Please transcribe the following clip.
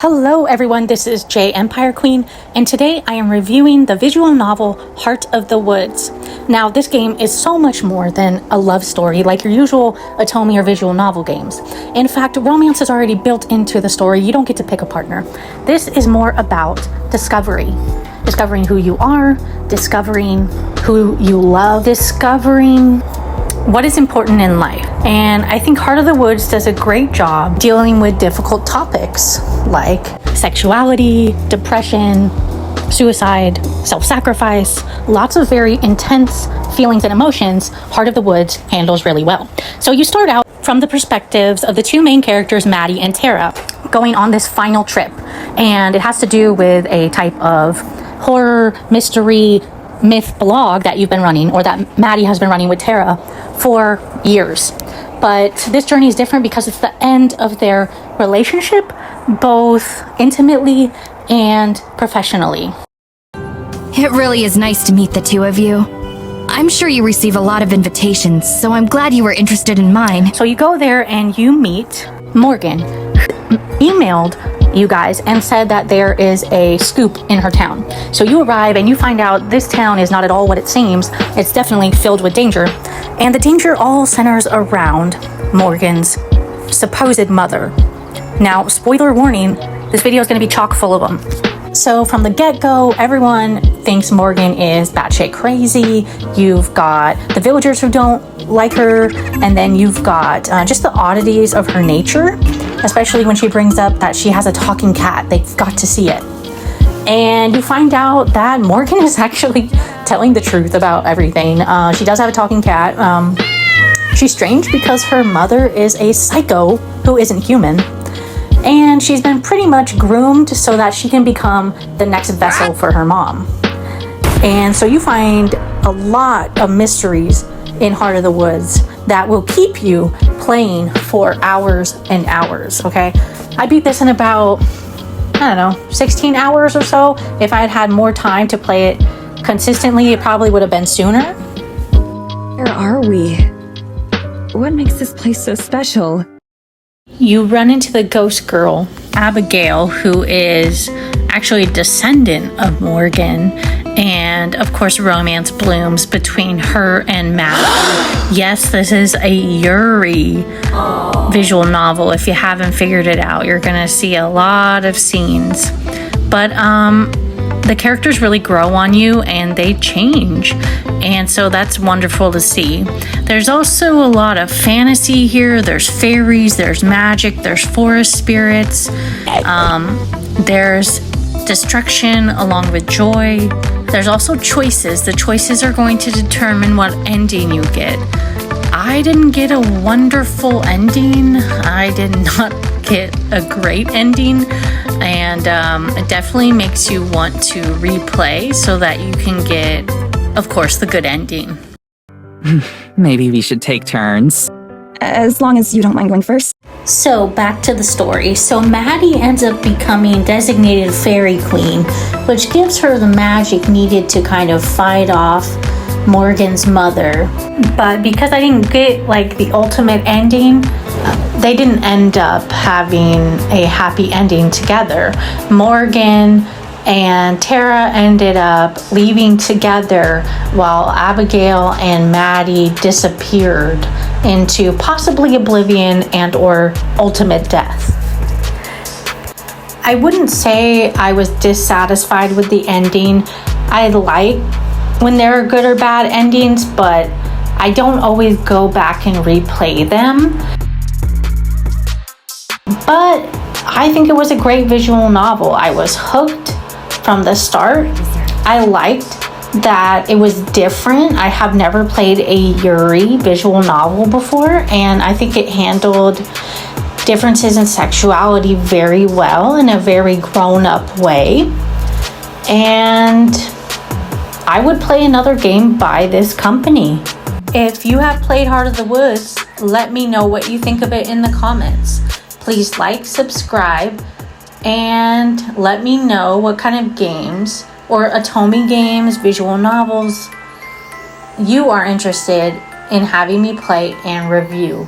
Hello everyone, this is J Empire Queen, and today I am reviewing the visual novel Heart of the Woods. Now, this game is so much more than a love story like your usual Otome or visual novel games. In fact, romance is already built into the story. You don't get to pick a partner. This is more about discovery. Discovering who you are, discovering who you love, discovering what is important in life. And I think Heart of the Woods does a great job dealing with difficult topics like sexuality, depression, suicide, self-sacrifice, lots of very intense feelings and emotions. Heart of the Woods handles really well. So you start out from the perspectives of the two main characters, Maddie and Tara, going on this final trip. And it has to do with a type of horror, mystery, myth blog that you've been running, or that Maddie has been running with Tara for years. But this journey is different because it's the end of their relationship, both intimately and professionally. It really is nice to meet the two of you. I'm sure you receive a lot of invitations, so I'm glad you were interested in mine. So you go there and you meet Morgan, who emailed you guys and said that there is a scoop in her town. So you arrive and you find out this town is not at all what it seems. It's definitely filled with danger. And the danger all centers around Morgan's supposed mother. Now, spoiler warning, this video is going to be chock full of them. So from the get-go, everyone thinks Morgan is batshit crazy. You've got the villagers who don't like her, and then you've got just the oddities of her nature, especially when she brings up that she has a talking cat. They've got to see it. And you find out that Morgan is actually telling the truth about everything. She does have a talking cat. She's strange because her mother is a psycho who isn't human. And she's been pretty much groomed so that she can become the next vessel for her mom. And so you find a lot of mysteries in Heart of the Woods that will keep you playing for hours and hours, okay? I beat this in about, 16 hours or so. If I had had more time to play it consistently, it probably would have been sooner. Where are we? What makes this place so special? You run into the ghost girl, Abigail, who is actually a descendant of Morgan. And of course, romance blooms between her and Matt. Yes, this is a Yuri visual novel. If you haven't figured it out, you're gonna see a lot of scenes. But the characters really grow on you and they change. And so that's wonderful to see. There's also a lot of fantasy here. There's fairies, there's magic, there's forest spirits. There's destruction along with joy. There's also choices. The choices are going to determine what ending you get. I didn't get a wonderful ending. I did not get a great ending. And it definitely makes you want to replay so that you can get, of course, the good ending. Maybe we should take turns. As long as you don't mind going first. So back to the story. So Maddie ends up becoming designated fairy queen, which gives her the magic needed to kind of fight off Morgan's mother. But because I didn't get like the ultimate ending, they didn't end up having a happy ending together. Morgan and Tara ended up leaving together while Abigail and Maddie disappeared into possibly oblivion and or ultimate death. I wouldn't say I was dissatisfied with the ending. I like when there are good or bad endings, but I don't always go back and replay them. But I think it was a great visual novel. I was hooked from the start. I liked that it was different. I have never played a Yuri visual novel before, and I think it handled differences in sexuality very well in a very grown-up way. And I would play another game by this company. If you have played Heart of the Woods, let me know what you think of it in the comments. Please like, subscribe, and let me know what kind of games or Otome games, visual novels you are interested in having me play and review.